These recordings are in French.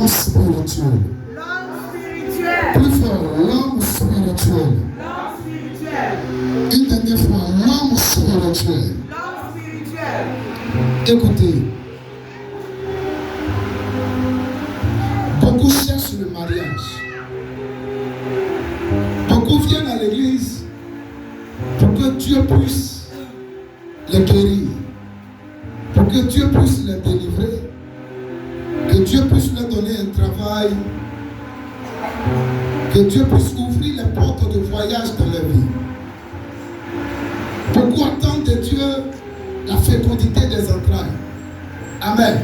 spirituel. Plus fort, l'homme spirituel. Une dernière fois, l'homme spirituel. Écoutez, beaucoup cherchent le mariage. Beaucoup viennent à l'église pour que Dieu puisse les guérir, pour que Dieu puisse les délivrer, que Dieu puisse leur donner un travail, que Dieu puisse ouvrir les portes de voyage dans leur vie. Beaucoup attendent de Dieu la fécondité des entrailles. Amen.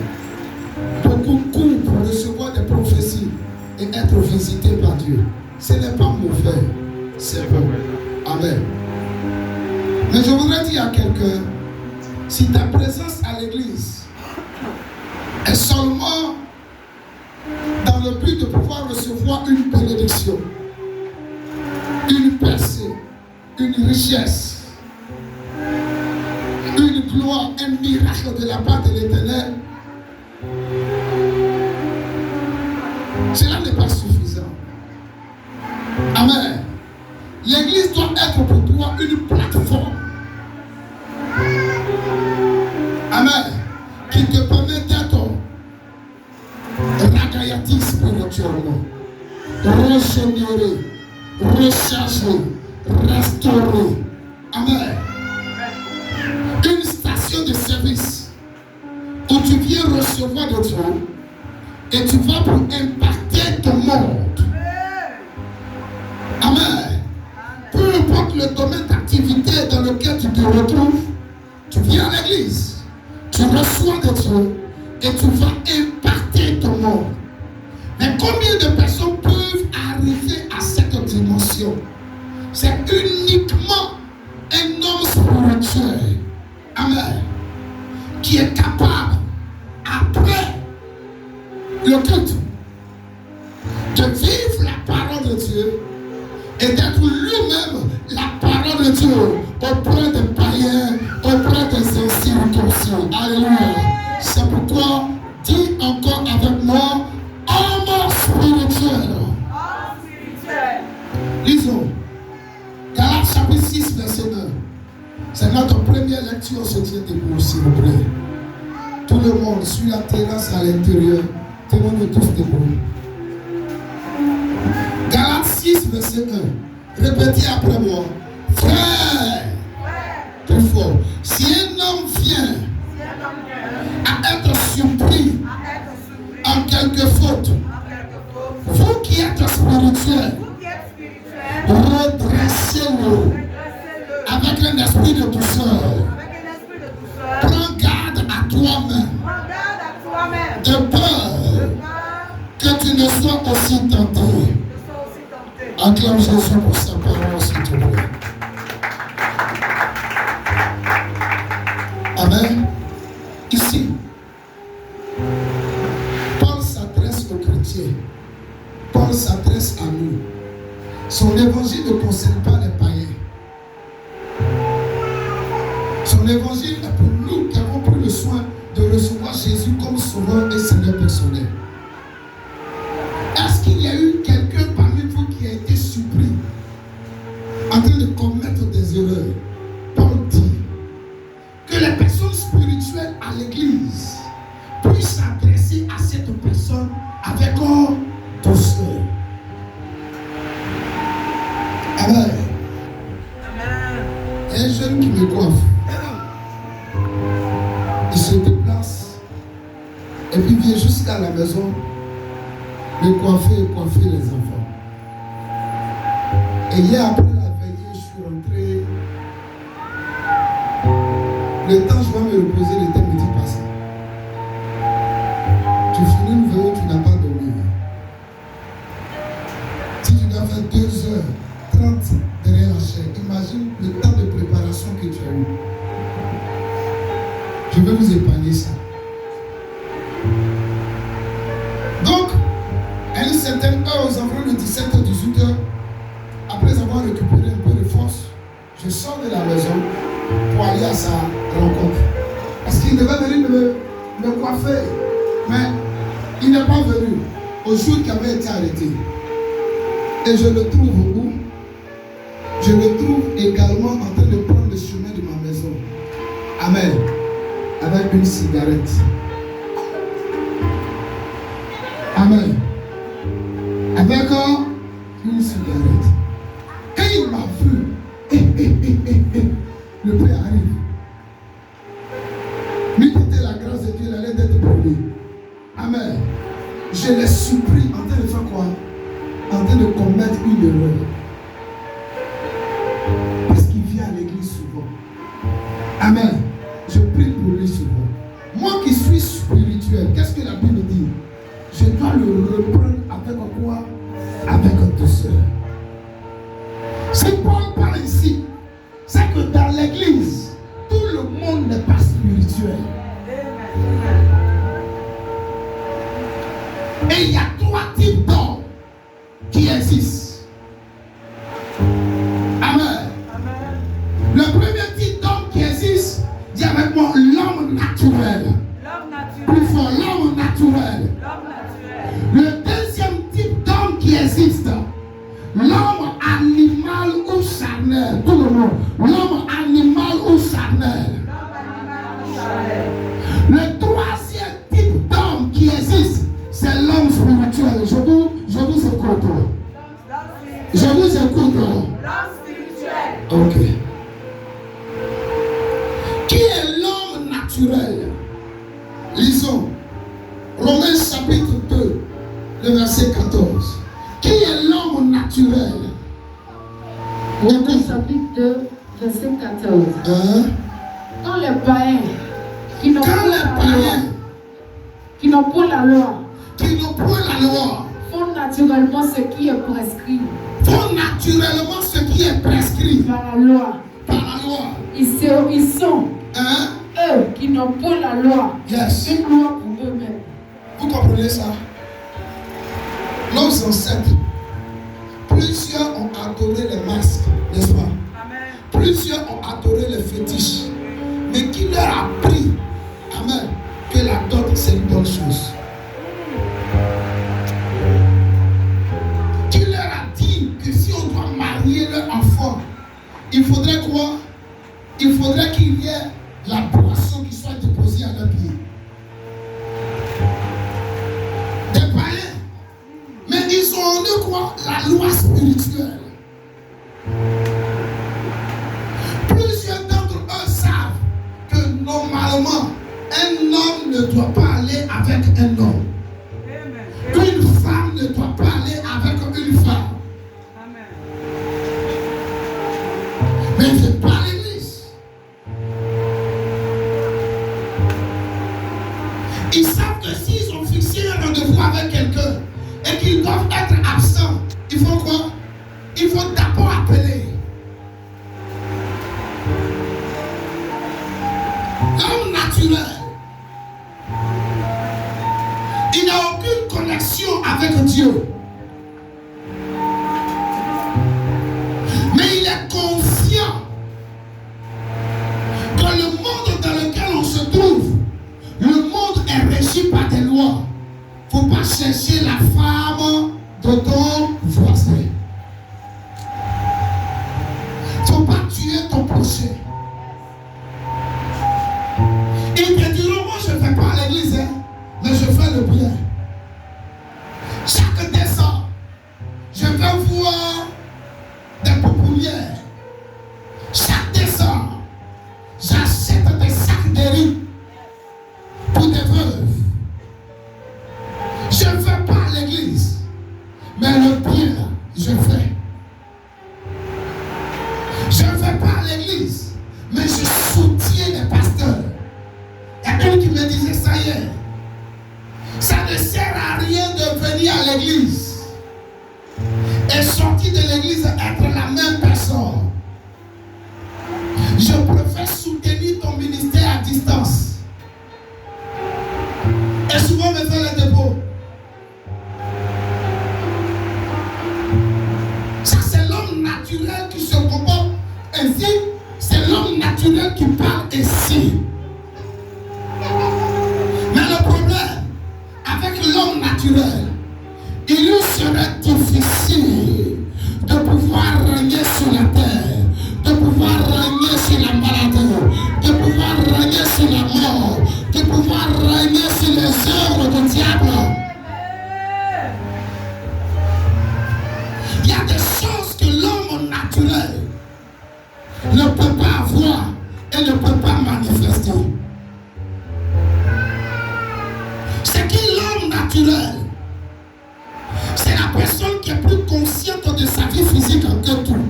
Beaucoup courent pour recevoir des prophéties et être visités par Dieu. Ce n'est pas mauvais, c'est bon. Amen. Mais je voudrais dire à quelqu'un, si ta présence à l'église est seulement dans le but de pouvoir recevoir une bénédiction, une percée, une richesse, une gloire, un miracle de la part de l'Éternel, cela n'est pas suffisant. Amen. L'église doit être pour toi une plateforme. Amen. Qui te permet d'être ragayati spirituellement, régénérer, recharger, restaurer. Amen. Une station de service où tu viens recevoir de Dieu et tu vas pour impacter ton monde. Amen. Peu importe le domaine d'activité dans lequel tu te retrouves, tu viens à l'église, tu reçois de Dieu et tu vas impacter ton monde. Mais combien de personnes peuvent arriver à cette dimension? C'est uniquement un homme spirituel, amen, qui est capable, après le culte, de vivre la parole de Dieu et d'être lui-même la parole de Dieu auprès des païens, auprès des incirconcis. Alléluia. C'est pourquoi, dis encore avec moi, homme spirituel. Lisons. Galates chapitre 6, verset 9. C'est notre première lecture, ce tient debout, s'il vous plaît. Tout le monde, sur la terrasse à l'intérieur, tenons-nous tous debout. Galates 6, verset 1. Répétez après moi. Frère, plus fort. Si un homme vient à être surpris en quelque faute, vous qui êtes spirituel, redressez-le avec un esprit de douceur. Prends garde à toi-même, de peur que tu ne sois aussi tenté. Acclame Jésus pour sa parole, s'il te plaît. Amen. Ici, Paul s'adresse aux chrétiens. Paul s'adresse à nous. Son évangile ne concerne pas les païens. Son évangile est pour nous qui avons pris le soin de recevoir Jésus comme sauveur et Seigneur personnel. Est-ce qu'il y a eu quelqu'un parmi vous qui a été surpris en train de commettre des erreurs? Paul dit que les personnes spirituelles à l'église puissent s'adresser à cette personne avec douceur. Amen. Il y a un jeune qui me coiffe. Il se déplace et puis vient jusqu'à la maison me coiffer et coiffer les enfants. Et hier après la veillée, je suis rentré. Le temps je dois me reposer, le temps me dit passé. Tu finis une veillée, tu n'as pas dormi. Si tu dois faire 2h30 derrière la chair, imagine le temps de préparation que tu as eu. Je vais vous épargner ça. Donc, à une certaine heure, aux environs de 17h-18h, après avoir récupéré un peu de force, je sors de la maison pour aller à sa rencontre. Parce qu'il devait venir me coiffer, mais il n'est pas venu. au jour qui avait été arrêté. Et je le trouve où? Je le trouve également en train de prendre le chemin de ma maison. Amen. Avec une cigarette. Amen. Avec une cigarette. Quand il m'a vu, le Père arrive. Lui était la grâce de Dieu, il allait d'être brûlé. Amen. Je l'ai surpris en train de faire quoi? En train de commettre une erreur. Parce qu'il vient à l'église souvent. Amen. Je prie pour lui souvent. Moi qui suis spirituel, qu'est-ce que la Bible dit? Je dois le reprendre avec quoi? Avec douceur. Si Paul parle ici, c'est que dans l'église, tout le monde n'est pas spirituel. Et il y a 3 types d'hommes qui existent. Amen. Le premier type d'homme qui existe, dis avec moi, l'homme naturel. Plus fort, l'homme naturel. Le deuxième type d'homme qui existe, l'homme animal ou charnel. Tout le monde. L'homme animal ou charnel. Le troisième type d'homme qui existe, c'est l'homme spirituel. Je vous écoute. Je vous écoute. L'homme spirituel. Ok. Qui est l'homme naturel? Lisons. Romains chapitre 2, le verset 14. Qui est l'homme naturel? Romains chapitre 2, verset 14. Quand les païens qui n'ont pas la loi font naturellement ce qui est prescrit. Par la loi. Ils sont eux qui n'ont pas la loi. Yes. Une loi pour eux-mêmes. Vous comprenez ça? Nos ancêtres, plusieurs ont adoré les masques, n'est-ce pas? Amen. Plusieurs ont adoré les fétiches. Mais qui leur a appris, amen, que la dot c'est une bonne chose? Qui leur a dit que si on doit marier leur enfant, il faudrait quoi? Il faudrait qu'il y ait la boisson qui soit déposée à leur pied. Des païens. Mais ils ont eu quoi? La loi spirituelle. Plusieurs d'entre eux savent que normalement, un homme ne doit pas aller avec un homme. Une femme ne doit pas aller avec une femme. Mais ils ne viennent pas à l'église. Ils savent que s'ils ont fixé un rendez-vous avec quelqu'un et qu'ils doivent être absents, il faut quoi? Il faut d'abord appeler. L'homme naturel, il n'a aucune connexion avec Dieu. Mais il est conscient que le monde dans lequel on se trouve, le monde est régi par des lois. Il ne faut pas chercher la femme de ton voisin. Il ne faut pas tuer ton prochain. Ils te diront, moi je ne vais pas à l'église, mais je fais le bien. Chaque décembre, je vais voir des pouponnières. Chaque décembre, j'achète des sacs de riz pour des veuves. Je ne vais pas à l'église, mais le bien, je fais. Je ne vais pas à l'église, mais je soutiens les pasteurs. Il y a quelqu'un qui me disait ça hier. Ça ne sert à rien de venir à l'église et sortir de l'église être la même personne. Je préfère soutenir ton ministère à distance. Et souvent me faire les dépôts. Ça c'est l'homme naturel qui se comporte ainsi. C'est l'homme naturel qui parle ainsi. Mais le problème avec l'homme naturel, il lui serait difficile de pouvoir régner sur la terre, de pouvoir régner sur la maladie, de pouvoir régner sur la mort, de pouvoir régner sur les œuvres du diable. Il y a des choses que l'homme naturel ne peut pas avoir et ne peut pas manifester. C'est qui l'homme naturel? C'est la personne qui est plus consciente de sa vie physique que tout.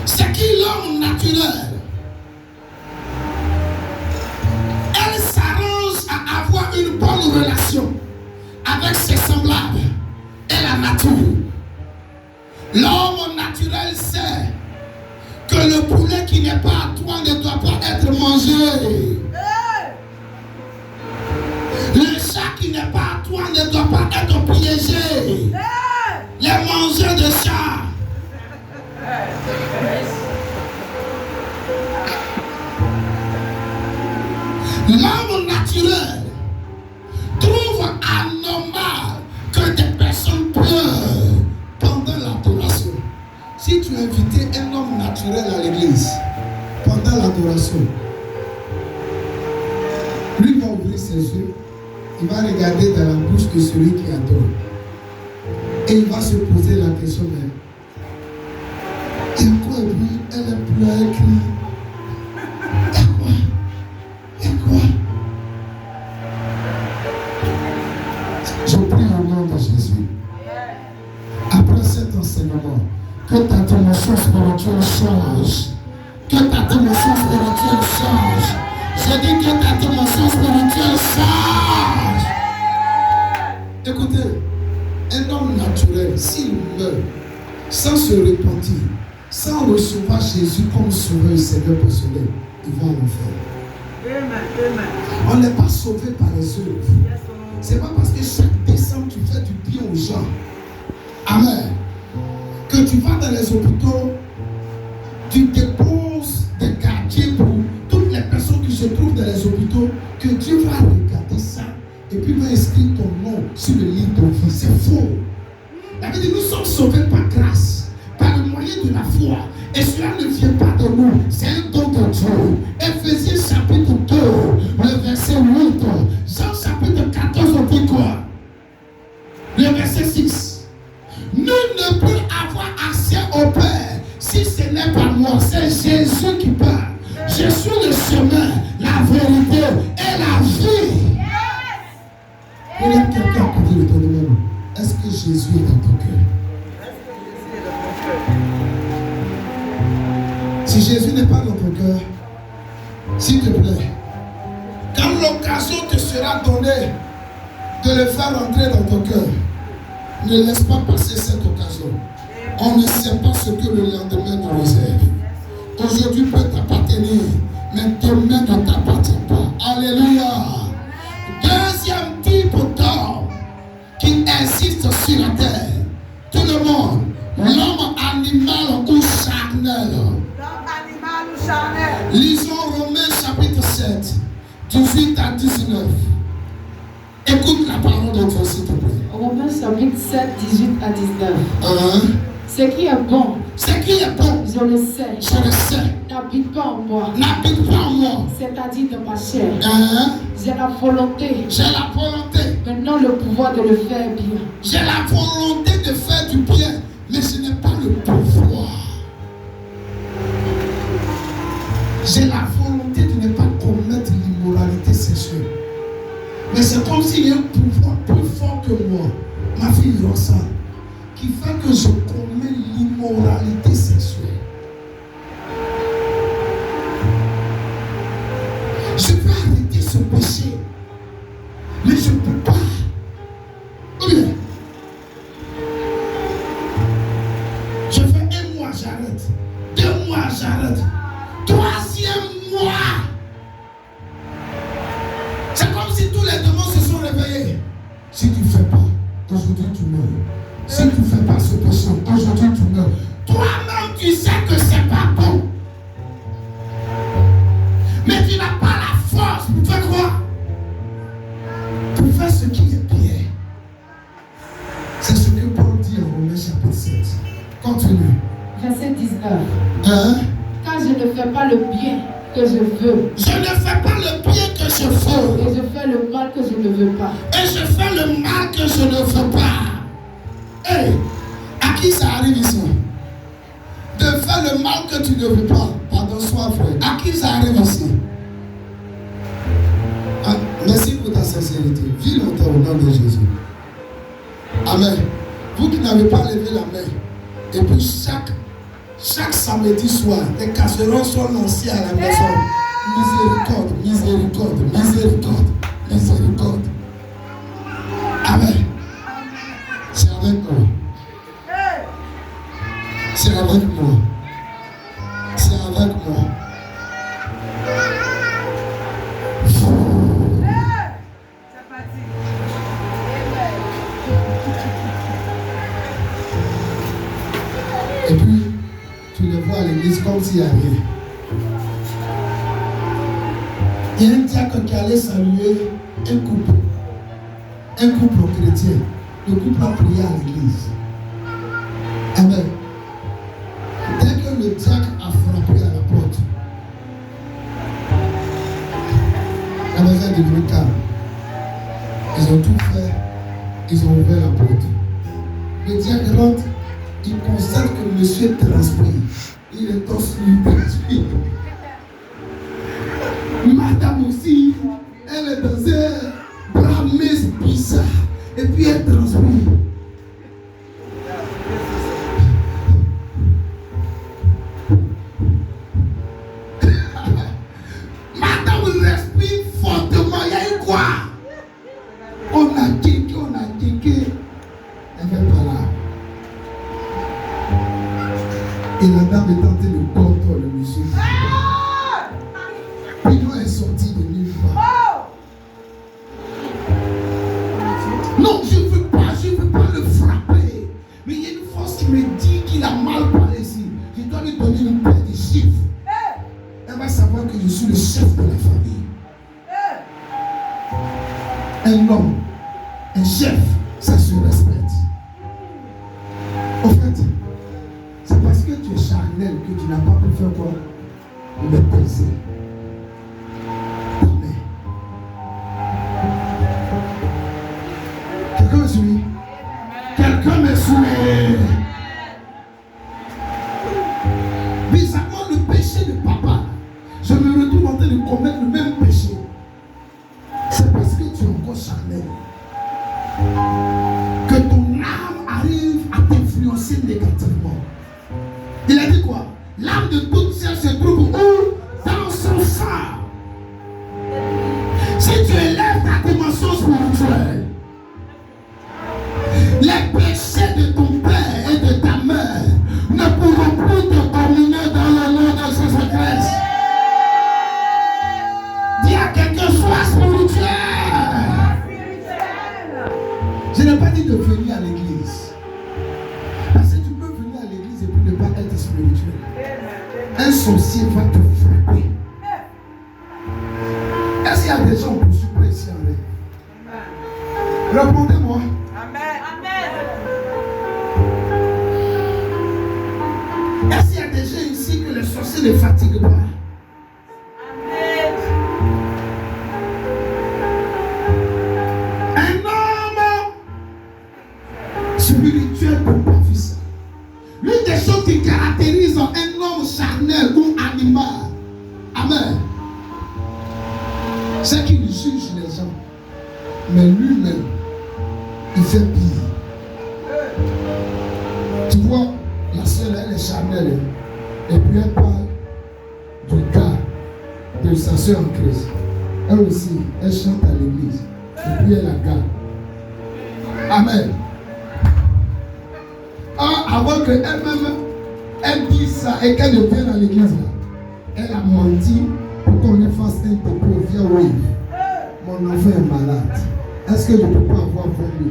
C'est qui l'homme naturel? Elle s'arrange à avoir une bonne relation avec ses semblables et la nature. L'homme naturel sait que le poulet qui n'est pas à toi ne doit pas être mangé. Le chat qui n'est pas à toi ne doit pas être piégé. Les mangeurs de chats. L'homme naturel trouve anormal que des personnes pleurent pendant l'adoration. Si tu invitais un homme naturel à l'église pendant l'adoration, lui va ouvrir ses yeux, il va regarder dans la bouche de celui qui adore. Et il va se poser la question même. Et quoi, et puis elle pleure, elle crie. Et quoi? Et quoi? Je prie au nom de Jésus. Après cet enseignement, que ta dimension spirituelle change. Que ta dimension spirituelle change. Je dis que ta dimension spirituelle change. Écoutez, un homme naturel, s'il meurt sans se repentir, sans recevoir Jésus comme sauveur et Seigneur personnel, il va en enfer. On n'est pas sauvé par les œuvres. C'est pas parce que chaque décembre tu fais du bien aux gens. Amen. Que tu vas dans les hôpitaux, tu déposes des quartiers pour toutes les personnes qui se trouvent dans les hôpitaux, que Dieu va regarder ça et puis va inscrire ton nom sur le livre de vie. C'est faux. La Bible dit, nous sommes sauvés par grâce, par le moyen de la foi. Et cela ne vient pas de nous, c'est un don de Dieu. Éphésiens chapitre 2, le verset 8. Jean chapitre 14, on dit quoi? Le verset 6. Nul ne peut avoir accès au Père si ce n'est pas moi. C'est Jésus qui parle. Je suis le chemin, la vérité et la vie. Il y a quelqu'un qui dit autour de moi, est-ce que Jésus est dans ton cœur? Si Jésus n'est pas dans ton cœur, s'il te plaît, quand l'occasion te sera donnée de le faire entrer dans ton cœur, ne laisse pas passer cette occasion. On ne sait pas ce que le lendemain nous réserve. Aujourd'hui peut t'appartenir, mais demain ne t'appartient pas. Alléluia. Deuxième type d'homme qui existe sur la terre. Tout le monde. L'homme animal ou charnel. Lisons Romains chapitre 7, 18 à 19. Écoute la parole de Dieu, s'il te plaît. Romains chapitre 7, 18 à 19. Ce qui est bon. Ce qui est bon. Je le sais. Je le sais. N'habite pas en moi. N'habite pas en moi. C'est-à-dire dans ma chair. J'ai la volonté. J'ai la volonté. Maintenant le pouvoir de le faire bien. J'ai la volonté de faire du bien, mais je n'ai pas le pouvoir. J'ai la volonté de ne pas commettre l'immoralité sexuelle. Mais c'est comme s'il y a un pouvoir plus fort que moi, ma fille Rosa, qui fait que je commets l'immoralité sexuelle. Je peux arrêter ce péché, mais je ne peux pas. Oui. Je fais 1 mois, j'arrête. 2 mois, j'arrête. 3e mois. C'est comme si tous les démons se sont réveillés. Si tu ne fais pas, aujourd'hui tu meurs. Si tu ne fais pas ce péché, aujourd'hui tu meurs. Toi-même tu sais que c'est pas bon. Mais tu n'as pas la force pour faire quoi? Pour faire ce qui est bien. Continue. Verset 19. Hein? Car je ne fais pas le bien que je veux. Je ne fais pas le bien que je veux. Et je fais le mal que je ne veux pas. Et je fais le mal que je ne veux pas. Hey, à qui ça arrive ici? De faire le mal que tu ne veux pas. Pardon-moi, frère. À qui ça arrive ici? Ah, merci pour ta sincérité. Vis longtemps au nom de Jésus. Amen. Vous qui n'avez pas levé la main, et puis chaque samedi soir, les casseroles sont lancées à la maison. Miséricorde, miséricorde, miséricorde, miséricorde. Amen. C'est avec moi. C'est avec moi. C'est avec moi. Et puis, tu les vois à l'église comme s'il n'y a rien. Il y a un diacre qui allait saluer un couple chrétien. Le couple a prié à l'église. Amen. Dès que le diacre a frappé à la porte, la maison est devenue calme. Ils ont tout fait, ils ont ouvert la porte. Le diacre rentre, il constate que le monsieur est transpiré. Il est torse nu transpiré. Madame aussi, elle est dans un bramès bizarre. Et puis elle transpire. Madame respire fortement. Il y a eu quoi? On a kické. Elle fait pas là. Et la dame est tentée de contre le monsieur. Puis l'eau est sortie de nulle part. Non, je ne veux pas le frapper. Mais il y a une force qui me dit qu'il a mal parlé ici. Je dois lui donner une paire de chiffres. Elle va savoir que je suis le chef de la famille. Un homme, un chef, ça se respecte. En fait, c'est parce que tu es charnel que tu n'as pas pu faire quoi? Le baiser. Quelqu'un me suit? Quelqu'un me suit? Bizarrement, le péché de papa, je me retrouve en train de commettre le même péché. C'est parce que tu es encore charnel. Que ton âme arrive à t'influencer négativement. Il a dit quoi? L'âme de toute chair se trouve où? Dans son sang. Si tu élèves ta dimension spirituelle, les péchés de ton père et de ta mère ne pourront plus te dominer dans le nom de Jésus-Christ. Dis à quelqu'un, sois spirituel. Je n'ai pas dit de venir à l'église. Parce que tu peux venir à l'église et puis ne pas être spirituel. Un sorcier va te frapper. Est-ce qu'il y a des gens pour supprimer ici en l'air? Répondez-moi. Est-ce qu'il y a des gens ici que les sorciers ne fatiguent pas? Amen. Un homme spirituel pour pas faire ça. L'une des choses qui caractérise un homme charnel ou animal, amen, c'est qu'il juge les gens. Mais lui-même, il fait pire. Tu vois, la sœur, elle est charnelle. Et puis elle parle du gars, de sa sœur en Christ. Elle aussi, elle chante à l'église. Et puis elle la garde. Amen. Avant qu'elle-même, elle dise ça et qu'elle ne vienne à l'église, elle a menti pour qu'on lui fasse un topo. Viens, oui. Mon enfant est malade. Est-ce que je ne peux pas avoir 20 000?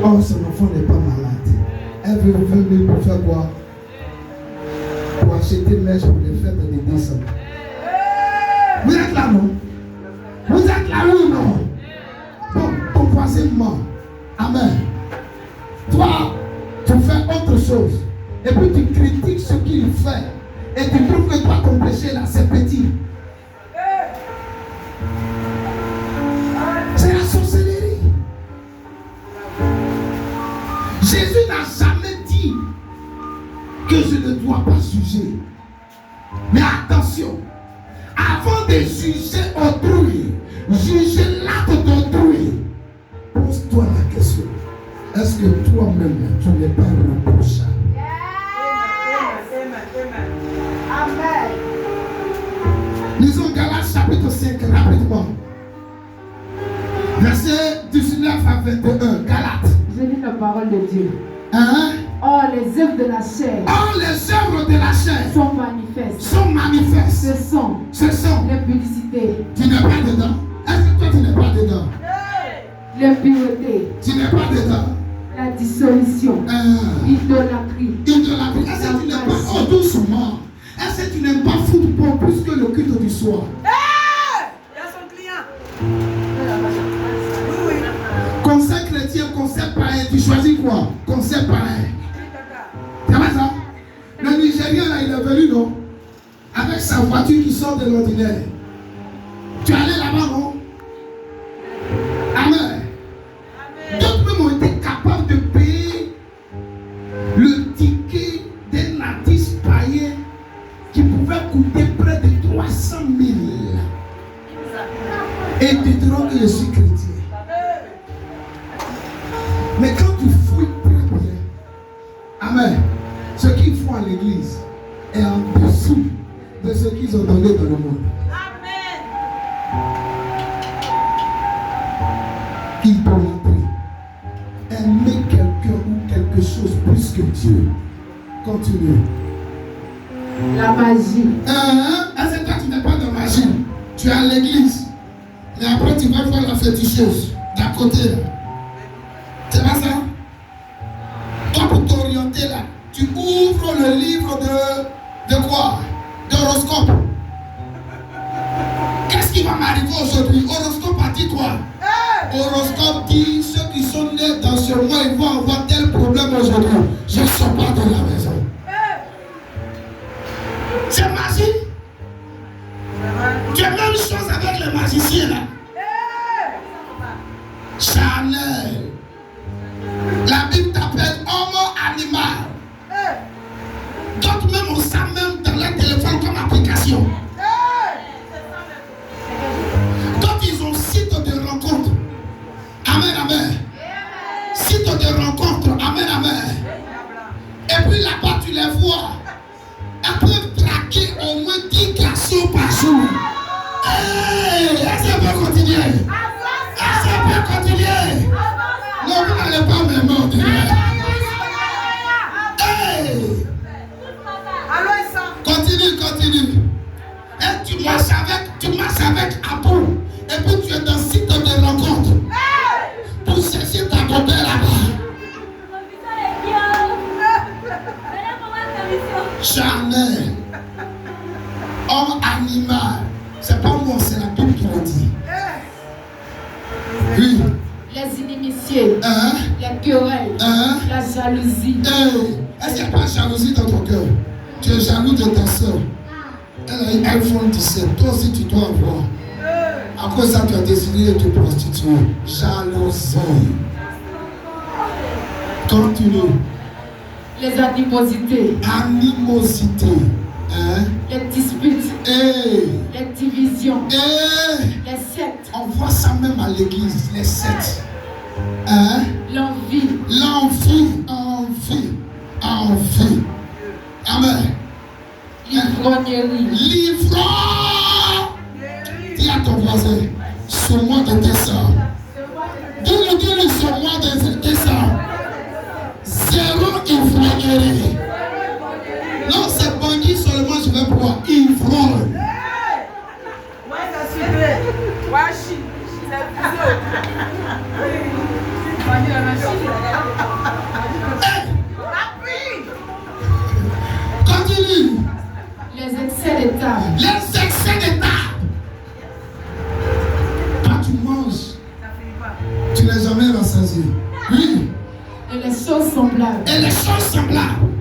Oh, son enfant n'est pas malade. Elle veut 20 000 pour faire quoi? Pour acheter neige pour les fêtes de décembre. Vous êtes là, non? Vous êtes là, oui, non? Bon, ton voisin ment. Amen. Toi, tu fais autre chose. Et puis tu critiques ce qu'il fait. Et tu trouves que toi, ton péché là, c'est petit. C'est la sorcellerie. Jésus n'a jamais dit que je ne dois pas juger. Mais attention, avant de juger autrui, juger l'acte d'autrui, pose-toi la question. Est-ce que toi-même, tu n'es pas reprochable? Amen. Lisons Galates chapitre 5 rapidement. Verset 19 à 21. Galates. Je lis la parole de Dieu. Hein? Or, les œuvres de la chair. Or, les œuvres de la chair sont manifestes. Sont manifestes. Ce sont l'impudicité. Tu n'es pas dedans. Est-ce que toi tu n'es pas dedans? L'impureté. Tu n'es pas dedans. La dissolution. Idolâtrie. Idolâtrie. Est-ce que tu n'es pas oh, doucement? Est-ce que tu n'aimes pas football plus que le culte du soir? Il y a son client. Oui. Conseil chrétien, conseil païen, tu choisis quoi? Conseil païen. C'est vrai ça? Le Nigérien là, il est venu, non? Avec sa voiture qui sort de l'ordinaire. Tu es allé là-bas, non? Amen. D'autres même ont été capables de payer le ticket d'un artiste païen qui pouvait coûter près de 300 000. Et te diront que je suis chrétien. Mais quand tu fouilles très bien, amen, ce qu'ils font à l'église est en dessous de ce qu'ils ont donné dans le monde. Amen. Idolâtrie. Aimer quelqu'un ou quelque chose plus que Dieu. Continue. La magie. Est-ce que toi tu n'es pas de magie? Tu es à l'église. Mais après tu vas voir la féticheuse d'à côté là. C'est pas ça? Toi pour t'orienter là, tu ouvres le livre de quoi? D'horoscope. Qu'est-ce qui va m'arriver aujourd'hui? Horoscope a dit quoi? Horoscope dit ceux qui sont nés dans ce mois, ils vont avoir tel problème aujourd'hui. Je ne sors pas de la maison. C'est magie. Tu as même chose avec les magiciens là. Chanel. La Bible t'appelle homme animal. D'autres même ont ça même dans leur téléphone comme application. D'autres ils ont site de rencontre. Amen, amen. Site de rencontre. Amen, amen. Et puis là-bas tu les vois. Elles peuvent traquer au moins 10 garçons par jour. Est-ce qu'on peut continuer? Est-ce qu'on peut continuer? Non, vous n'allez pas me mordre. Continue. Et tu marches avec Abou. Et puis tu es dans le site de rencontre. Pour chercher ta beauté là-bas. Chanel. Homme animal. C'est pas moi, c'est la Bible qui l'a dit. Oui. Les inimitiés, les querelles, la jalousie. Est-ce qu'il n'y a pas de jalousie dans ton cœur? Tu es jaloux de ta soeur. Elle a une iPhone 17. Toi aussi, tu dois avoir. À cause de ça, tu as décidé de te prostituer. Jalousie. Continue. Les animosités. Animosité. Les disputes. Les divisions. Les sectes. On voit ça même à l'église, les sectes. L'envie. Amen. L'ivrognerie. Dis à ton voisin, sauve-moi de tes sangs. Dis-le, sauve-moi de tes sangs. Zéro ivrognerie. Non, c'est bandit seulement, je vais pouvoir ivrogne. Continue. Les excès d'état. Quand tu manges, tu n'es jamais rassasié. Oui. Et les choses semblables. Et les choses semblables.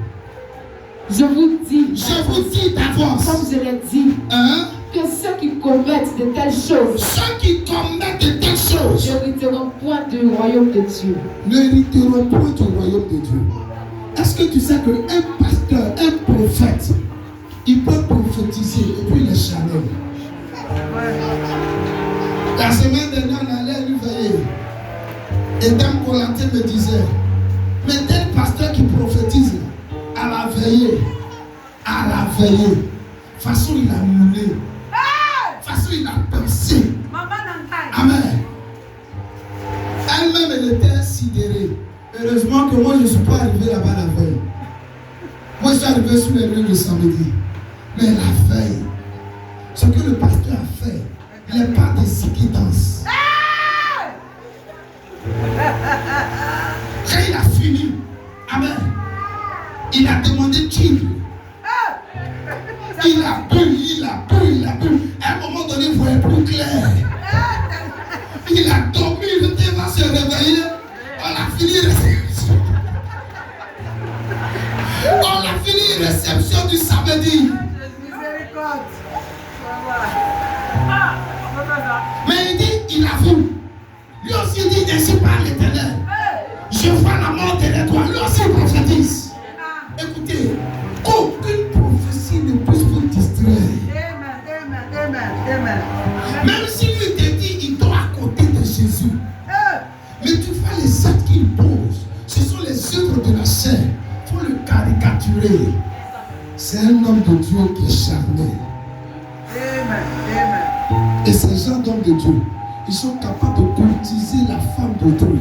Je vous dis d'avance. Comme je l'ai dit. Que ceux qui commettent de telles choses. Ceux qui commettent de telles choses. N'hériteront point du royaume de Dieu. N'hériteront point du royaume de Dieu. Est-ce que tu sais qu'un pasteur, un prophète, il peut prophétiser et puis les charner? La semaine dernière, on allait lui veiller. Et Dame Colanté me disait, mais tel pasteur qui prophétise, à la veillée, de toute façon il a moulé, de toute façon il a pensé. Amen. Elle-même, elle était sidérée. Heureusement que moi je ne suis pas arrivé là-bas la veille. Moi je suis arrivé sur les rues le samedi. Mais la veille, ce que le pasteur a fait, il n'est pas des équitances. Quand il a fini, amen, il a demandé qui. Il a bu. À un moment donné, il voyait plus clair. Il a dormi, il va se réveiller. On a fini réception. On a fini réception du samedi. Mais il dit, il a vu. Lui aussi il dit, ainsi parle l'Éternel. Je vois la mort derrière toi. Lui aussi prophétise. Écoutez, aucune prophétie ne puisse vous distraire. Même si lui te dit, il dort à côté de Jésus. Mais tu vois les actes qu'il pose. Ce sont les œuvres de la chair. Il faut le caricaturer. C'est un homme de Dieu qui est charnel. Et ces gens d'hommes de Dieu, ils sont capables de courtiser la femme d'autrui.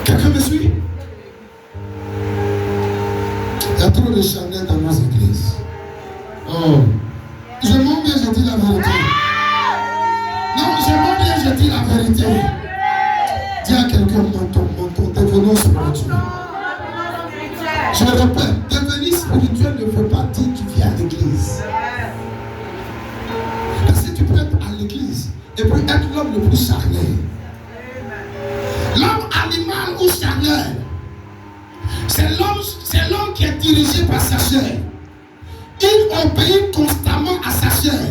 Quelqu'un me suit? Il y a trop de charnel dans nos églises. Oh, je m'en bien, je dis la vérité. Non, je m'en bien, je dis la vérité. Dis à quelqu'un, mon devenons spirituel. Je répète, devenir spirituel ne veut pas dire que tu viens à l'église. Parce que tu peux être à l'église et puis être l'homme le plus charnel. L'homme animal ou charnel, c'est l'homme qui est dirigé par sa chair. Il obéit constamment à sa chair.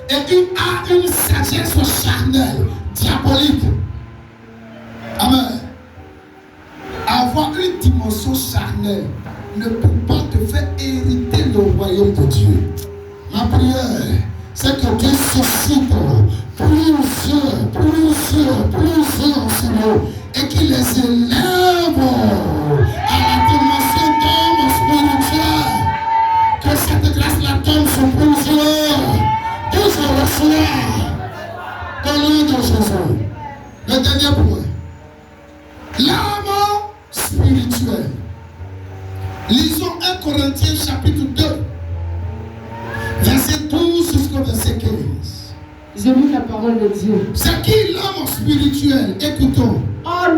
Et il a une sagesse charnelle, diabolique. Amen. Avoir une dimension charnelle ne peut pas te faire hériter le royaume de Dieu. Ma prière, c'est que Dieu suscite plusieurs Seigneur, et qu'il les élève à la dimension d'homme spirituel. Que cette grâce-là tombe sur plusieurs. Que je reçois dans le nom de Jésus. Le dernier point. L'âme spirituelle. Lisons 1 Corinthiens chapitre 2, verset 12 jusqu'au verset 15. Je lis la parole de Dieu. C'est qui l'homme spirituel? Écoutons. Or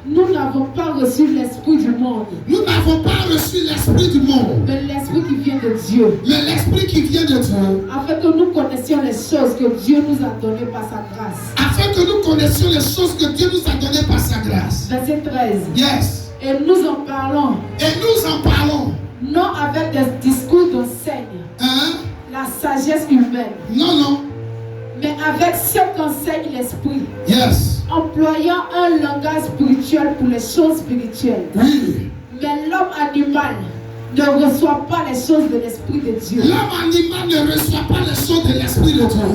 nous n'avons pas reçu l'esprit du monde. Nous n'avons pas reçu l'esprit du monde. Mais l'esprit qui vient de Dieu. Mais l'esprit qui vient de Dieu. Afin que nous connaissions les choses que Dieu nous a données par sa grâce. Afin que nous connaissions les choses que Dieu nous a données par sa grâce. Verset 13. Yes. Et nous en parlons. Non avec des discours d'enseigne. La sagesse humaine. Non. Mais avec ce qu'enseigne l'esprit. Yes. Employant un langage spirituel pour les choses spirituelles. Oui. Mais l'homme animal ne reçoit pas les choses de l'esprit de Dieu. L'homme animal ne reçoit pas les choses de l'esprit de Dieu.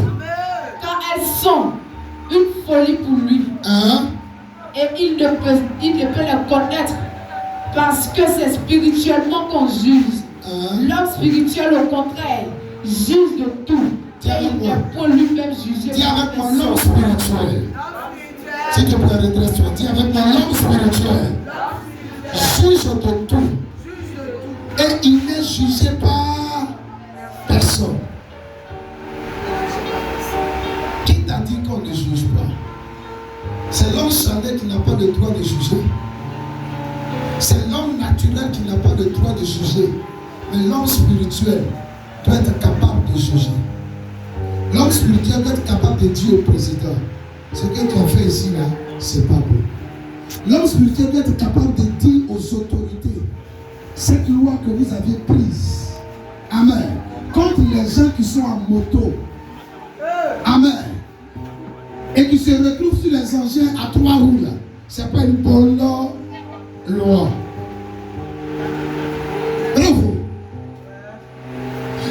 Car elles sont une folie pour lui. Et il ne peut les connaître parce que c'est spirituellement qu'on juge. L'homme spirituel, au contraire, juge de tout. Et il n'est pour lui-même jugé. Dis avec moi l'homme spirituel. Si tu peux redresser, dis avec moi l'homme spirituel. Juge de tout. Et il n'est jugé par personne. Qui t'a dit qu'on ne juge pas? C'est l'homme charnel qui n'a pas le droit de juger. C'est l'homme naturel qui n'a pas le droit de juger. Mais l'homme spirituel doit être capable de juger. L'homme spirituel doit être capable de dire au président, ce que tu as fait ici, là, c'est pas bon. L'homme spirituel doit être capable de dire aux autorités, cette loi que vous aviez prise, amen, contre les gens qui sont en moto, amen, et qui se retrouvent sur les engins à 3 roues, là, c'est pas une bonne loi. Bravo.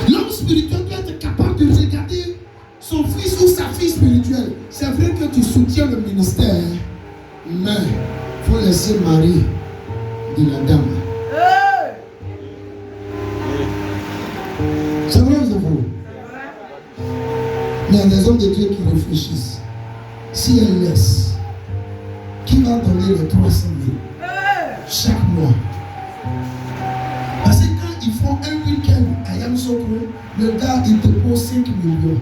L'homme spirituel doit être capable de regarder son fils ou sa fille spirituelle. C'est vrai que tu soutiens le ministère, mais il faut laisser Marie de la dame. C'est vrai ou c'est faux? Mais il y a des hommes de Dieu qui réfléchissent. Si elle laisse, qui va donner les 300 000 chaque mois? Parce que quand ils font un week-end à Yamoussoukro, le gars il te pose 5 millions.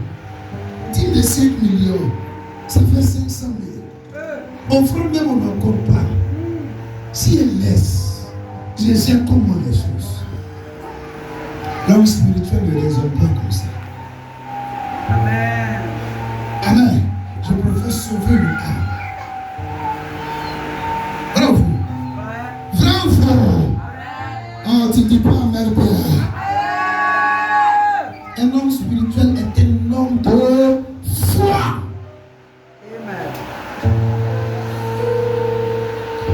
Dis de 5 millions, ça fait 500 000. Au front même on n'en compte pas. Si elle laisse, je sais comment les choses. L'homme spirituel ne raisonne pas comme ça. Amen. Amen. Je préfère sauver une âme. Bravo. Vrai ou faux? Oh, tu ne dis pas Amen, Père. Un homme spirituel est un homme de foi.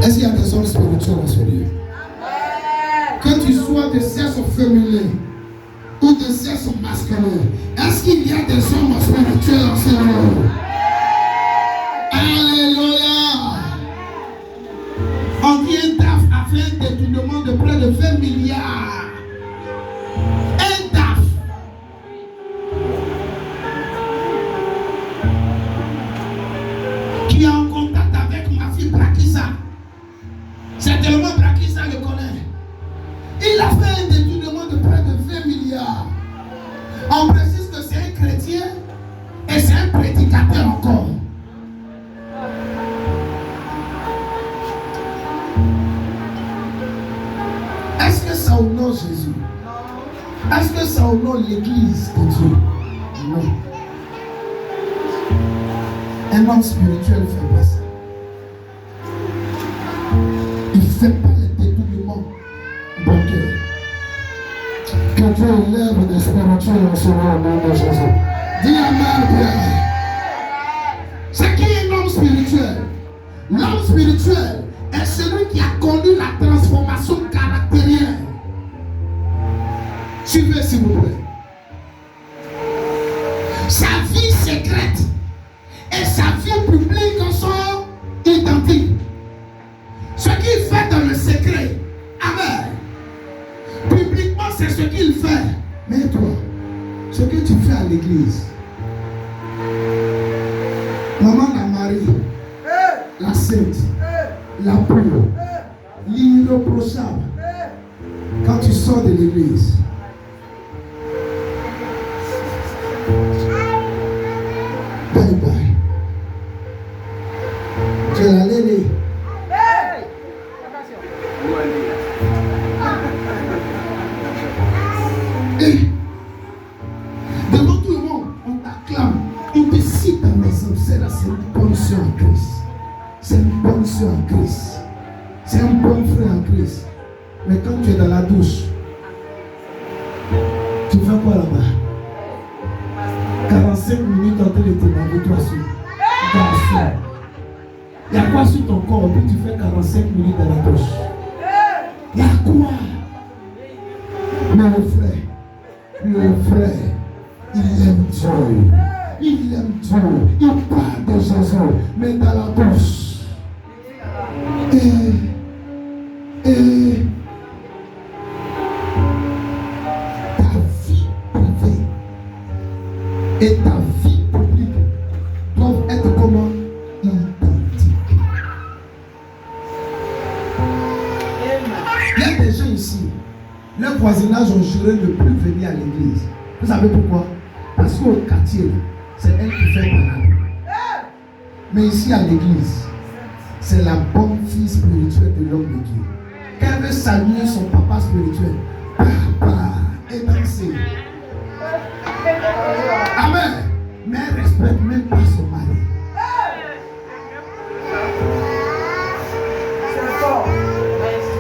Est-ce qu'il y a des hommes spirituels en ce lieu? Que tu sois de sexe féminin ou de sexe masculin, est-ce qu'il y a des hommes spirituels en ce lieu? Alléluia. On vient DAF a fait un détournement de près de 20 milliards. Un DAF. Qui est en contact avec ma fille Brakissa. Certainement Brakissa le connaît. Il a fait un détournement de près de 20 milliards. On précise que c'est un chrétien et c'est un prédicateur encore. Est-ce que ça honore Jésus? Est-ce que ça honore l'église de Dieu? Non. Un homme spirituel ne fait pas ça. Il ne fait pas les détournements bancaires. Que Dieu lève des spirituels sur le nom de Jésus. Dis Amen, Pierre. C'est qui est un homme spirituel? L'homme spirituel est celui qui a connu la transformation caractérielle. Suivez s'il vous plaît. Sa vie secrète et sa vie publique sont identiques. Ce qu'il fait dans le secret, amen. Publiquement, c'est ce qu'il fait. Mais toi, ce que tu fais à l'église, maman la Marie, la sainte, la pure, l'irréprochable, quand tu sors de l'église, bye bye. Tu es allé les. Et devant tout le monde, on t'acclame, on te cite dans les hommes. C'est une bonne soeur en Christ. C'est une bonne soeur en Christ. C'est un bon frère en Christ. Mais quand tu es dans la douche, tu fais quoi là-bas? 45 minutes en train de te laver toi sur. Garçon. Il y a quoi sur ton corps? Puis tu fais 45 minutes dans la douche. Il y a quoi? Mais le frère, il aime Dieu. Il aime Dieu. Il parle de Jésus. Mais dans la douche. Et ta vie privée et ta vie publique doivent être comment? Identiques. Il y a des gens ici, leur voisinage ont juré de ne plus venir à l'église. Vous savez pourquoi? Parce qu'au quartier, c'est elle qui fait parler. Mais ici à l'église, c'est la bonne fille spirituelle de l'homme de Dieu. Quand elle veut saluer son papa spirituel, papa, et danser. Amen. respecte même pas son mari.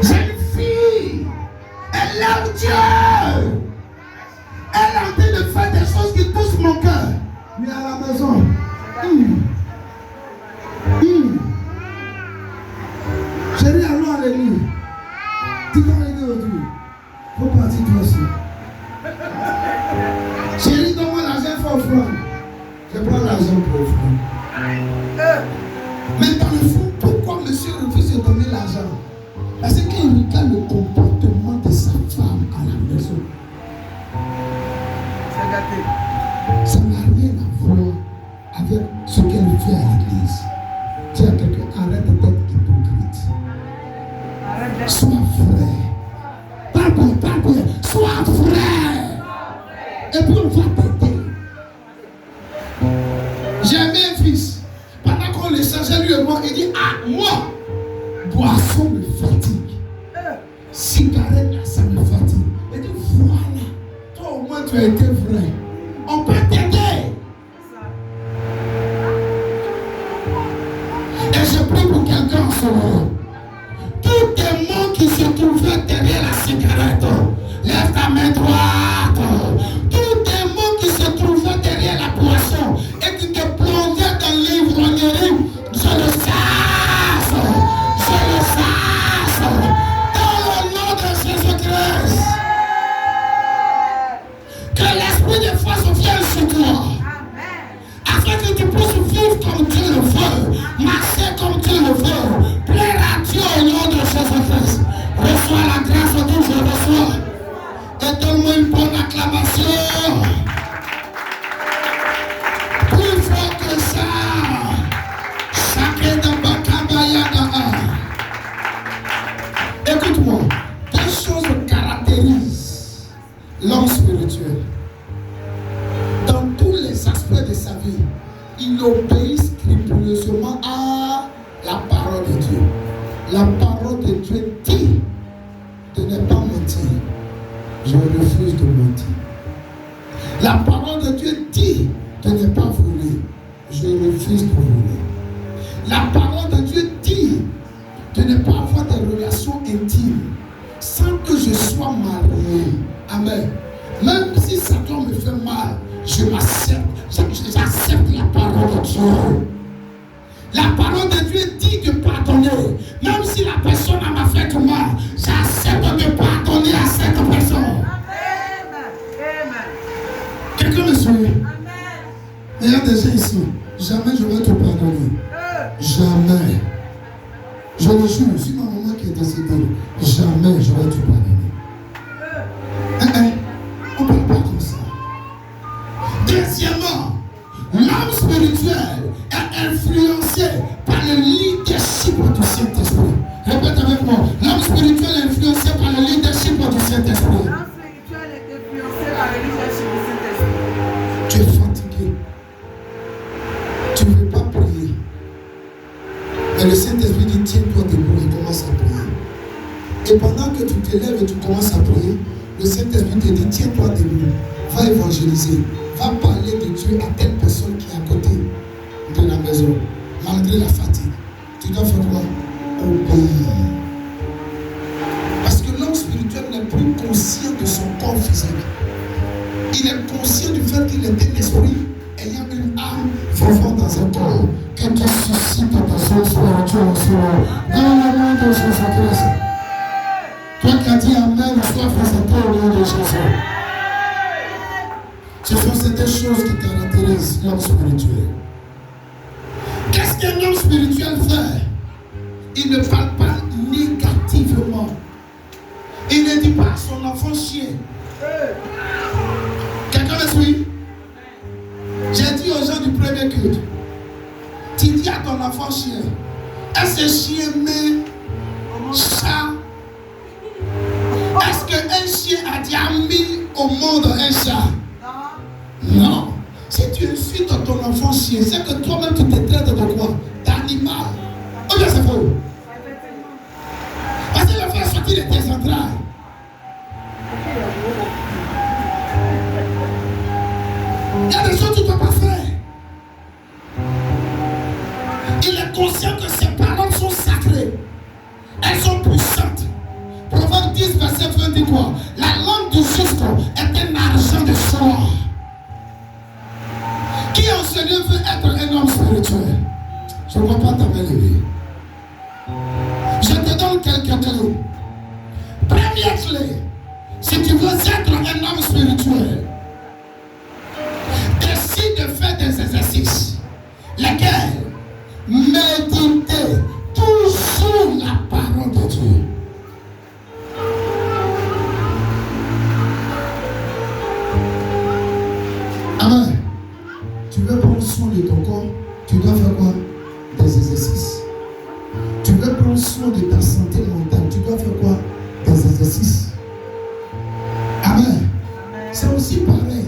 Jeune fille, elle aime Dieu. Elle est en train de faire des choses qui touchent mon cœur. Mais à la maison, chérie, allons à l'église. Tu vas aller aujourd'hui. Faut partir toi aussi. Chérie, donne-moi l'argent pour offrande. Je prends l'argent pour offrande. Mais dans le fond, pourquoi monsieur refuse de donner l'argent? Parce qu'il regarde le comportement de sa femme à la maison. Ça n'a rien à voir avec ce qu'elle fait à l'église. Dis à quelqu'un, arrête d'être hypocrite. Sois vrai. Pas bien. Sois vrai. Et puis on va t'aider. J'ai un fils. Pendant qu'on l'échangeait lui et moi, il dit, moi, boisson me fatigue. Cigarette là, ça me fatigue. Il dit, voilà. Toi au moins tu as été vrai. On peut t'aider. Et je prie pour quelqu'un en ce moment. Tous les mots qui se trouvaient derrière la cigarette, lève ta main droite. Tous les mots qui se trouvaient derrière la boisson et qui te plongeaient dans l'ivrognerie, je le chasse. Dans le nom de Jésus-Christ. Que l'esprit de foi se vienne sur toi. Afin que tu puisses vivre comme Dieu le veut, marcher comme Dieu le veut, plaire à Dieu au nom de Jésus-Christ. Reçois la grâce de Dieu, je reçois. Et donne-moi une bonne acclamation. Plus fort que ça. Écoute-moi, deux choses caractérisent l'homme spirituel. Dans tous les aspects de sa vie, il obéit scrupuleusement à la parole de Dieu. La parole de Dieu dit de ne pas mentir. Je refuse de mentir. La parole de Dieu dit de ne pas voler. Je refuse de voler. La parole de Dieu dit de ne pas avoir des relations intimes sans que je sois marié. Amen. Même si ça doit me faire mal, je m'accepte. J'accepte la parole de Dieu. La parole de Dieu dit de pardonner. Même si la personne m'a fait mal, j'accepte de pardonner à cette personne. Amen. Quelqu'un me suit? Il y a des gens ici. Jamais je vais te pardonner. Jamais. Je le jure, c'est ma maman qui est décédée. Jamais je vais te pardonner. On ne parle pas comme ça. Deuxièmement, l'homme spirituel est influencé par le leadership du Saint-Esprit. Répète avec moi. L'homme spirituel est influencé par le leadership du Saint-Esprit. L'homme spirituel est influencé par le leadership du Saint-Esprit. Tu es fatigué. Tu ne veux pas prier. Mais le Saint-Esprit dit, tiens-toi debout et commence à prier. Et pendant que tu te lèves et tu commences à prier, le Saint-Esprit te dit, tiens-toi debout, va évangéliser, va parler de Dieu à telle personne qui est à côté de la maison, malgré la fatigue. Tu dois faire quoi? Obéir. Parce que l'homme spirituel n'est plus conscient de son corps physique. Il est conscient du fait qu'il est un esprit ayant une âme vivant dans un corps. Que tu suscites des choses spirituelles dans le nom de Jésus-Christ. Toi qui as dit Amen, sois présenté au nom de Jésus. Ce sont ces deux choses qui caractérisent l'homme spirituel. Qu'est-ce qu'un homme spirituel fait? Il ne parle pas négativement. Il ne dit pas à son enfant chien. Quelqu'un me suit? J'ai dit aux gens du premier culte, tu dis à ton enfant chien, est-ce que chien met chat? Est-ce qu'un chien a déjà mis au monde un chat? Non. Si tu insultes ton enfant chien, c'est que toi-même tu te traites de quoi? D'animal. Oh bien c'est faux. Parce que le fait sortir de tes entrailles. Il y a des choses que tu ne dois pas faire. Seigneur veut être un homme spirituel, je ne vois pas ta main levée. Je te donne quelques clés. Première clé, si tu veux être un homme spirituel, décide de faire des exercices, lesquels méditer toujours la parole de Dieu. Amen. Tu veux prendre soin de ton corps, tu dois faire quoi? Des exercices. Tu veux prendre soin de ta santé mentale, tu dois faire quoi? Des exercices. Amen. C'est aussi pareil.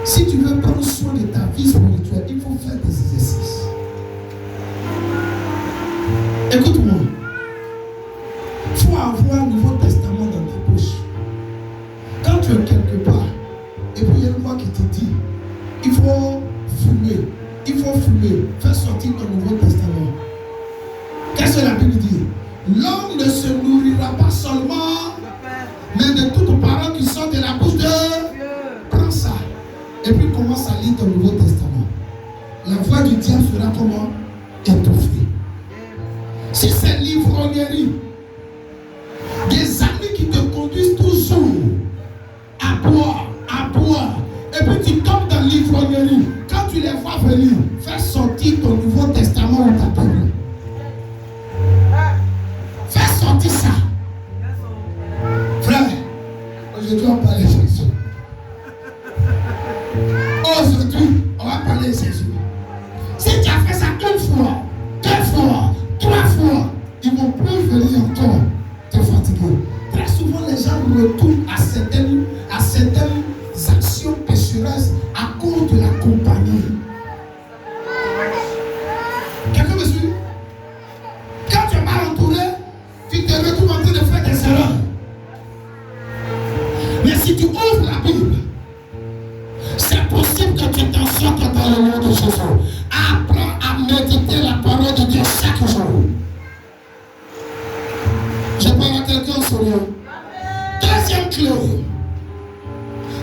Si tu veux prendre soin de ta vie spirituelle, il faut faire des exercices. Écoute-moi. Il faut avoir un Nouveau Testament dans ta poche. Quand tu es quelque part, et puis il y a une voix qui te dit, il faut fumer, faire sortir ton Nouveau Testament. Qu'est-ce que la Bible dit? L'homme ne se nourrira pas seulement, mais de toutes paroles qui sortent de la bouche de Dieu. Prends ça, et puis commence à lire ton Nouveau Testament. La voix du diable sera comment? Étouffée. Si c'est l'ivrognerie, des amis qui te conduisent toujours à boire, et puis tu tombes dans l'ivrognerie. Quand tu les vois venir, fais sortir ton Nouveau Testament ou ta Bible. Fais sortir ça. Frère, aujourd'hui on va parler de Jésus. Aujourd'hui, on va parler de Jésus. Si tu as fait ça une fois, deux fois, trois fois, ils ne vont plus venir encore te fatiguer. Très souvent, les gens retournent à certaines actions pécheresses à cause de la compagnie. Quelqu'un me suit? Quand tu es mal entouré, tu te retrouves en train de faire des erreurs. Mais si tu ouvres la Bible, c'est possible que tu t'en sortes dans le nom de Jésus. Apprends à méditer la parole de Dieu chaque jour. Je parle à quelqu'un sur eux. Deuxième clé,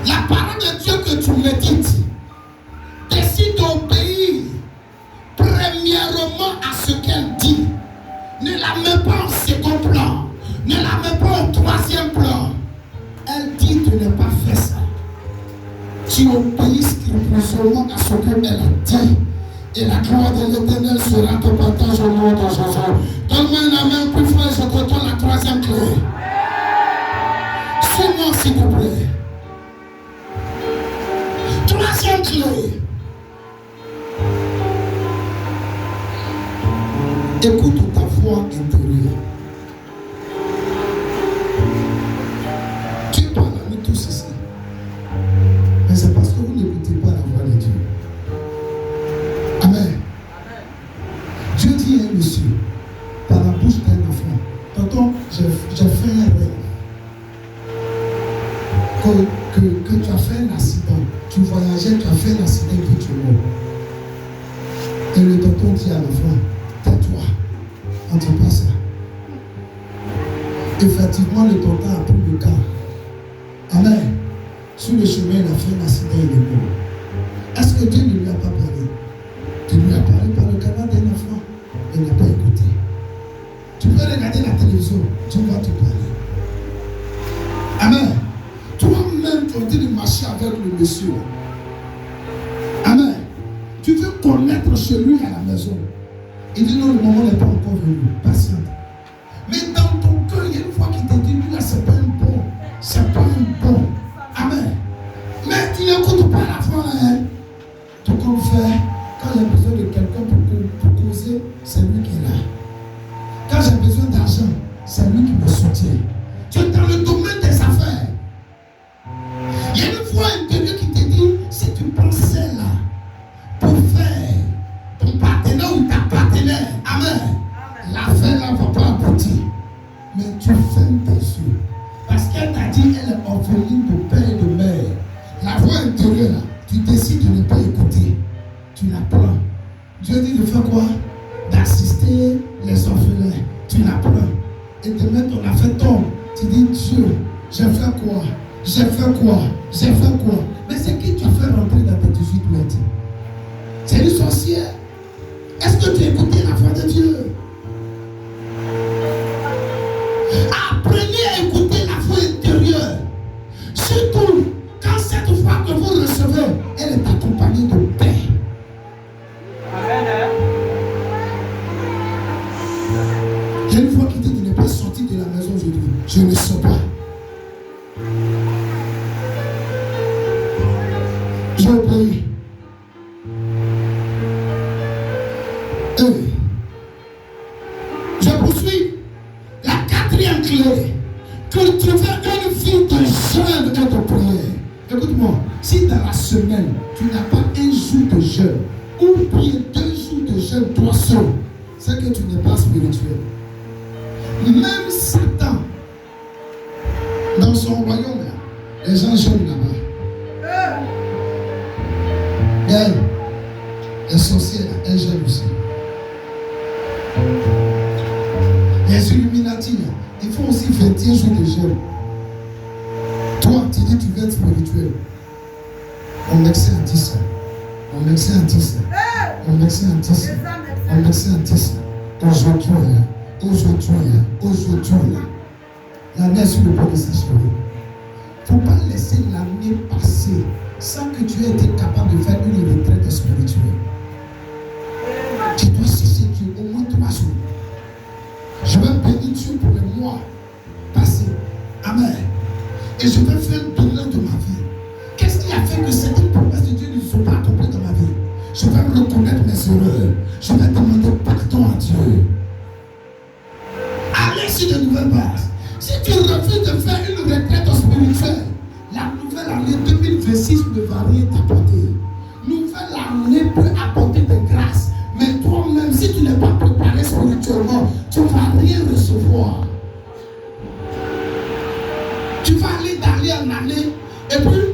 la parole de Dieu que tu médites, décide d'obéir premièrement à ce qu'elle dit. Ne la mets pas en second plan, ne la mets pas en troisième plan. Elle dit de ne pas faire ça. Tu obéis scrupuleusement à ce qu'elle a dit. Et la gloire de l'Éternel sera ton partage au nom de Jésus. Donne-moi une main plus fort, je te donne la troisième clé. Suis-moi s'il te plaît. Troisième clé. Écoute ta voix intérieure. Dieu parle à nous tous ici. Mais c'est parce que vous n'écoutez pas la voix de Dieu. Amen. Dieu dit à un monsieur, par la bouche d'un enfant, tonton, j'ai fait un rêve. Que tu as fait un accident. Tu voyageais, tu as fait un accident et puis tu es mort. Et le tonton dit à l'enfant, tais-toi, on ne dit pas ça. Effectivement, le tonton a pris le cas. Amen. Sur le chemin, il a fait un accident et il est mort. Est-ce que Dieu ne lui a pas parlé? Tu lui as parlé par le canal d'un enfant. Il n'a pas écouté. Tu peux regarder la télévision. Dieu va te parler. Amen. Toi-même, tu es en train de marcher avec le monsieur. Amen. Tu veux connaître celui à la maison. Il dit non, le moment n'est pas encore venu. Patiente. Mais dans ton cœur, il y a une voix qui te dit, lui là, c'est pas un bon. C'est pas un bon. Amen. Mais tu n'écoutes pas la voix. Hein? Tout comme faire. Quand j'ai besoin de quelqu'un pour causer, c'est lui qui est là. Quand j'ai besoin d'argent, c'est lui qui me soutient. Tu es dans le domaine des affaires. Il y a une voix intérieure qui te dit, si tu pensais là, pour faire ton partenaire ou ta partenaire, amen, l'affaire là ne va pas aboutir. Mais tu fermes tes yeux. Parce qu'elle t'a dit, elle est orpheline de père et de mère. La voix intérieure là, tu décides de ne pas écouter. Tu l'apprends. Dieu dit de faire quoi? D'assister les orphelins. Tu l'apprends. Et demain, ton affaire tombe. Tu dis, Dieu, j'ai fait quoi? J'ai fait quoi? J'ai fait quoi? Mais c'est qui tu as fait rentrer dans tes 18 mètres? sorcière? Est-ce que tu as écouté la voix de Dieu? Apprenez à écouter la voix intérieure. Surtout quand cette voix que vous recevez, elle est accompagnée de paix. Il y a une voix qui dit de ne pas sortir de la maison aujourd'hui. Je ne sors pas. Je prie. Je poursuis. La quatrième clé. Cultiver une vie de jeûne et de prière. Écoute-moi, si dans la semaine, tu n'as pas un jour de jeûne, ou bien 2 jours de jeûne, toi seul, c'est que tu n'es pas spirituel. Même Satan, dans son royaume, les gens jeûnent là-bas. Regarde, les sorcières, elles jeûnent aussi. Les Illuminati, ils font aussi 21 jours de jeûne. Toi, tu dis que tu veux être spirituel. On excelle un 10. On excelle un 10. On excelle un 10. On excelle un 10. Aujourd'hui, l'année est sur le point de s'achever. Il ne faut pas laisser l'année passer sans que tu aies été capable de faire une retraite spirituelle. Tu dois cesser Dieu au moins 3 jours. Je vais bénir Dieu pour les mois passés. Amen. Et je vais faire le bilan de ma vie. Qu'est-ce qui a fait que certaines promesses de Dieu ne sont pas accomplies dans ma vie? Je vais reconnaître mes erreurs. Je vais demander pardon à Dieu. Allez sur de nouvelles bases. Si tu refuses de faire une retraite spirituelle, la nouvelle année 2026 ne va rien t'apporter. Nouvelle année peut apporter des grâces. Mais toi-même, si tu n'es pas préparé spirituellement, tu ne vas rien recevoir. Tu vas aller d'année en année et puis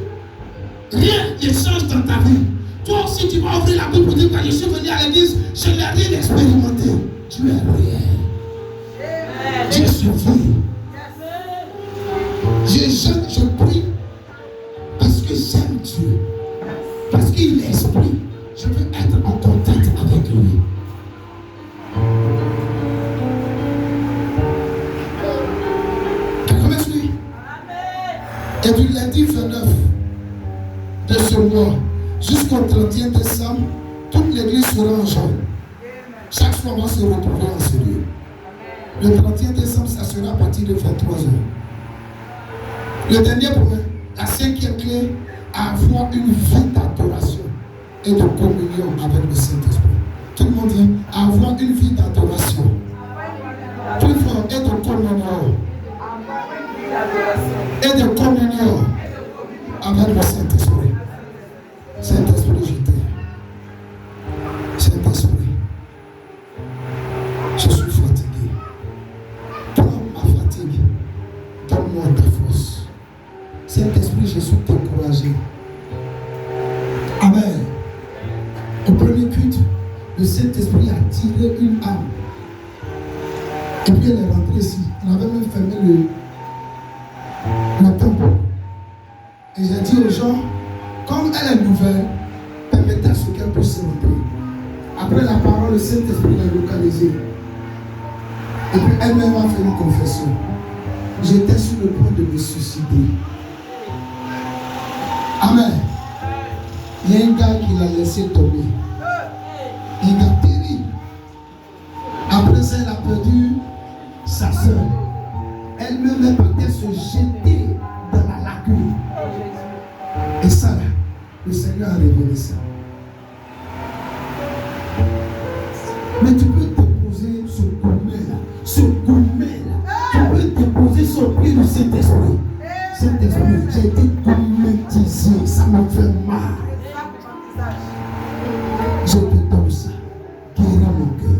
rien ne change dans ta vie. Toi aussi, tu vas ouvrir la Bible pour dire quand je suis venu à l'église, je n'ai rien expérimenté. Tu es rien. Dieu suffit. Je prie parce que j'aime Dieu. Parce qu'il est esprit. Je veux être en contact avec lui. Comment je suis? Et du lundi 29 de ce mois jusqu'au 31 décembre, toute l'église sera en jaune. Chaque fois, on va se retrouver en ce lieu. Le 31 décembre, ça sera à partir de 23h. Le dernier point, la 5e clé, avoir une vie d'adoration et de communion avec le Saint-Esprit. Tout le monde dit, avoir une vie d'adoration. Plus fort, et de communion. Et de communion avec le Saint-Esprit. Saint-Esprit, je t'aime. Saint-Esprit, je suis fatigué. Prends ma fatigue. Donne-moi ta force. Saint-Esprit, je suis découragé. Amen. Au premier culte, le Saint-Esprit a tiré une âme. Et puis elle est rentrée ici. On avait même fermé le temple. Et j'ai dit aux gens, comme elle est nouvelle, permettez à ce qu'elle puisse rentrer. Après la parole, le Saint-Esprit l'a localisé. Et puis elle-même a fait une confession. J'étais sur le point de me suicider. Amen. Il y a un gars qui l'a laissé tomber. Il a terrible. Après ça, elle a perdu sa soeur. Elle-même est partie se jeter dans la lagune. Et ça, là, le Seigneur a révélé ça. Mais tu peux déposer ce gourmet-là. Ce gourmet-là. Tu peux déposer sur le pied du Saint-Esprit. Saint-Esprit, j'ai été gourmetisé. Ça m'a fait mal. Je te donne ça. Guérira mon cœur.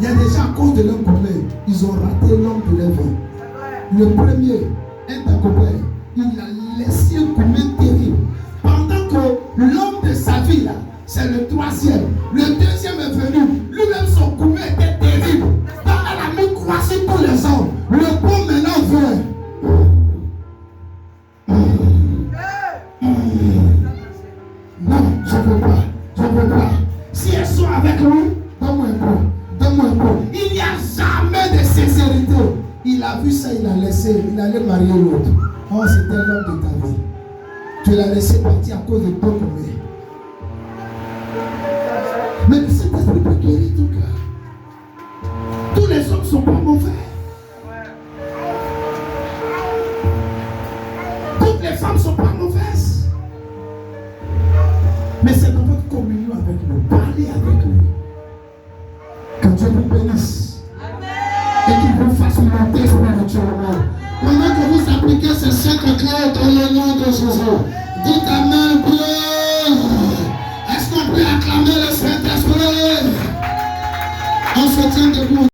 Il y a des gens à cause de leur gourmet, ils ont raté l'homme de leur vie. Le premier, un Dagobert, il a laissé un gourmet terrible. Pendant que l'homme de sa vie, là, c'est le 3e. Le 2e est venu. Lui-même, son gourmet était terrible. Donc, elle a mis croisé tous les hommes. Le bon maintenant vient. Non, je ne veux pas. Je ne veux pas. Si elles sont avec lui, donne-moi un peu. Donne-moi un peu. Il n'y a jamais de sincérité. Il a vu ça, il a laissé. Il allait marier l'autre. Oh, c'était l'homme de ta vie. Tu l'as laissé partir à cause de ton combien. Mais le Saint-Esprit peut guérir ton cœur. Tous les hommes ne sont pas mauvais. Toutes les femmes ne sont pas mauvaises. Mais c'est dans votre communion avec lui. Parlez avec lui. Que Dieu vous bénisse. Et qu'il vous fasse monter spirituellement. Pendant que vous appliquez ces 5 clés dans le nom de Jésus, dites Amen, Dieu. Est-ce qu'on peut acclamer le Saint-Esprit? On se tient debout.